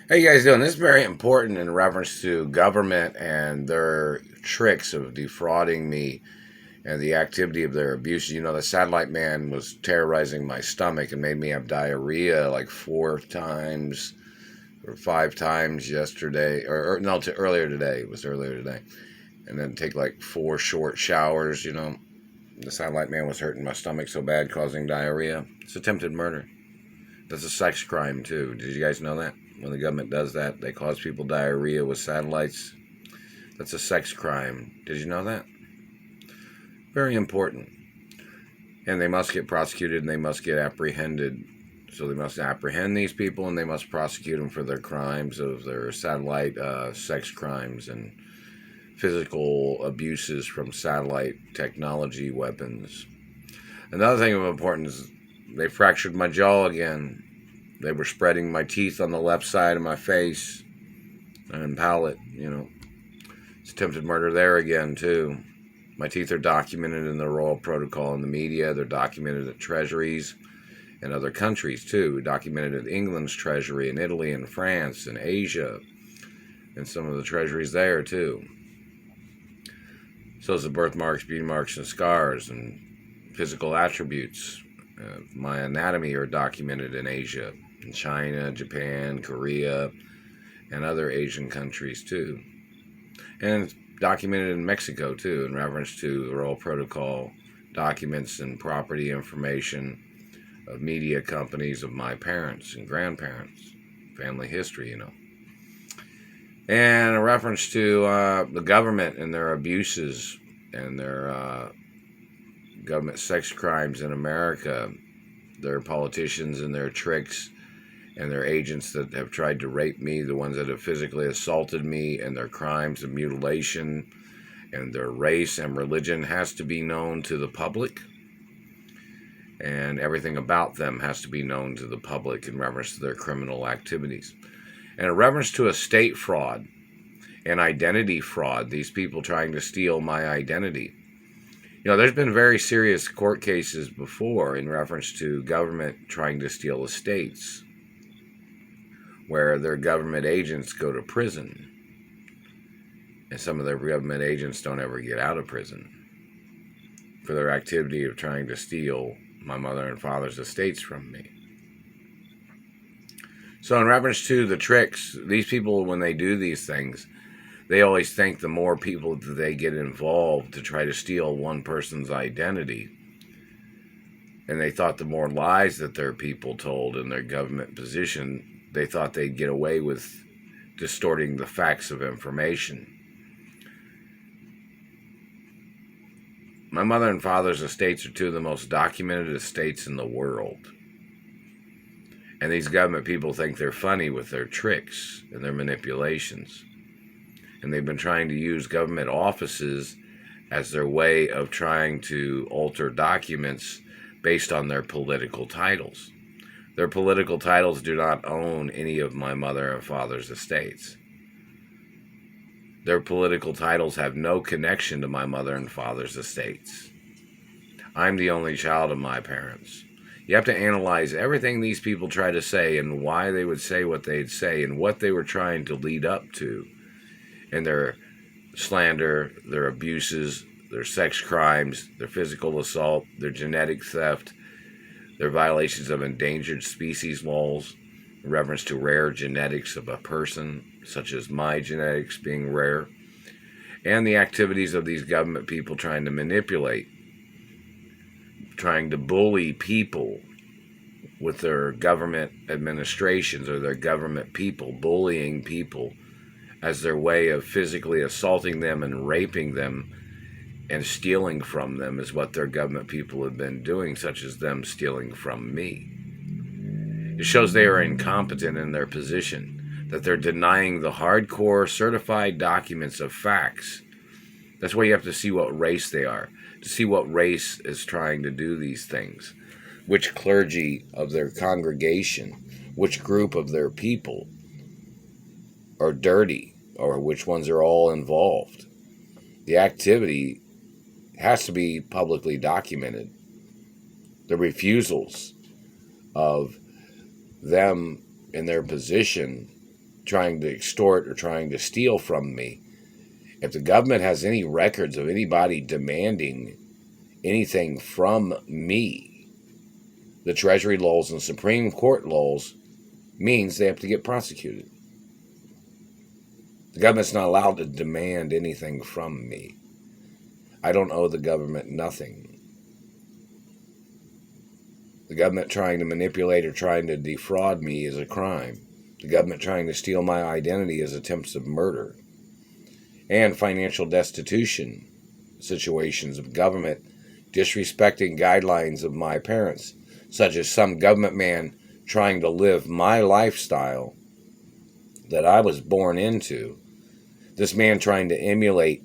How you guys doing? This is very important in reference to government and their tricks of defrauding me and the activity of their abuse. You know, the satellite man was terrorizing my stomach and made me have diarrhea like 4 times or 5 times yesterday, or no, earlier today. It was earlier today. And then take like 4 short showers, you know. The satellite man was hurting my stomach so bad, causing diarrhea. It's attempted murder. That's a sex crime, too. Did you guys know that? When the government does that, they cause people diarrhea with satellites. That's a sex crime. Did you know that? Very important. And they must get prosecuted and they must get apprehended. So they must apprehend these people and they must prosecute them for their crimes of their satellite sex crimes and physical abuses from satellite technology weapons. Another thing of importance is they fractured my jaw again. They were spreading my teeth on the left side of my face and palate, you know. It's attempted murder there again, too. My teeth are documented in the royal protocol in the media. They're documented at treasuries and other countries, too. Documented at England's treasury, in Italy and France and Asia, and some of the treasuries there, too. So is the birthmarks, beauty marks, and scars, and physical attributes. My anatomy are documented in Asia, in China, Japan, Korea, and other Asian countries too. And it's documented in Mexico too, in reference to the Royal Protocol documents and property information of media companies of my parents and grandparents, family history, you know. And a reference to the government and their abuses and their government sex crimes in America, their politicians and their tricks and their agents that have tried to rape me, the ones that have physically assaulted me, and their crimes of mutilation and their race and religion has to be known to the public. And everything about them has to be known to the public in reference to their criminal activities. And in reference to estate fraud and identity fraud, these people trying to steal my identity. You know, there's been very serious court cases before in reference to government trying to steal estates, where their government agents go to prison, and some of their government agents don't ever get out of prison for their activity of trying to steal my mother and father's estates from me. So in reference to the tricks, these people, when they do these things, they always think the more people that they get involved to try to steal one person's identity, and they thought the more lies that their people told in their government position, they thought they'd get away with distorting the facts of information. My mother and father's estates are two of the most documented estates in the world. And these government people think they're funny with their tricks and their manipulations. And they've been trying to use government offices as their way of trying to alter documents based on their political titles. Their political titles do not own any of my mother and father's estates. Their political titles have no connection to my mother and father's estates. I'm the only child of my parents. You have to analyze everything these people try to say and why they would say what they'd say and what they were trying to lead up to. And their slander, their abuses, their sex crimes, their physical assault, their genetic theft, their violations of endangered species laws, in reference to rare genetics of a person, such as my genetics being rare, and the activities of these government people trying to manipulate, trying to bully people with their government administrations or their government people, bullying people as their way of physically assaulting them and raping them and stealing from them is what their government people have been doing, such as them stealing from me. It shows they are incompetent in their position, that they're denying the hardcore certified documents of facts. That's why you have to see what race they are, to see what race is trying to do these things, which clergy of their congregation, which group of their people are dirty, or which ones are all involved. The activity has to be publicly documented. The refusals of them in their position trying to extort or trying to steal from me. If the government has any records of anybody demanding anything from me, the Treasury laws and Supreme Court laws means they have to get prosecuted. The government's not allowed to demand anything from me. I don't owe the government nothing. The government trying to manipulate or trying to defraud me is a crime. The government trying to steal my identity is attempts of murder. And financial destitution situations of government disrespecting guidelines of my parents, such as some government man trying to live my lifestyle that I was born into. This man trying to emulate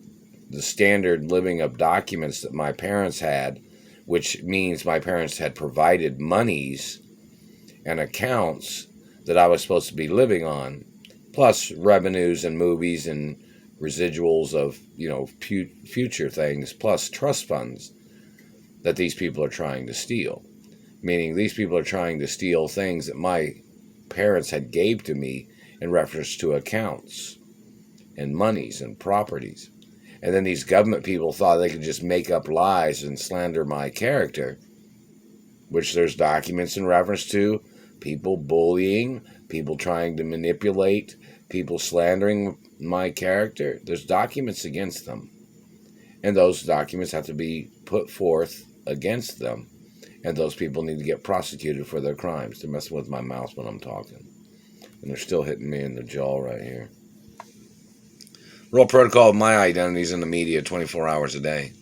the standard living of documents that my parents had, which means my parents had provided monies and accounts that I was supposed to be living on, plus revenues and movies and residuals of, future things, plus trust funds that these people are trying to steal. Meaning these people are trying to steal things that my parents had gave to me in reference to accounts and monies and properties. And then these government people thought they could just make up lies and slander my character, which there's documents in reference to people bullying, people trying to manipulate, people slandering my character. There's documents against them. And those documents have to be put forth against them. And those people need to get prosecuted for their crimes. They're messing with my mouth when I'm talking. And they're still hitting me in the jaw right here. Real protocol of my identities in the media 24 hours a day.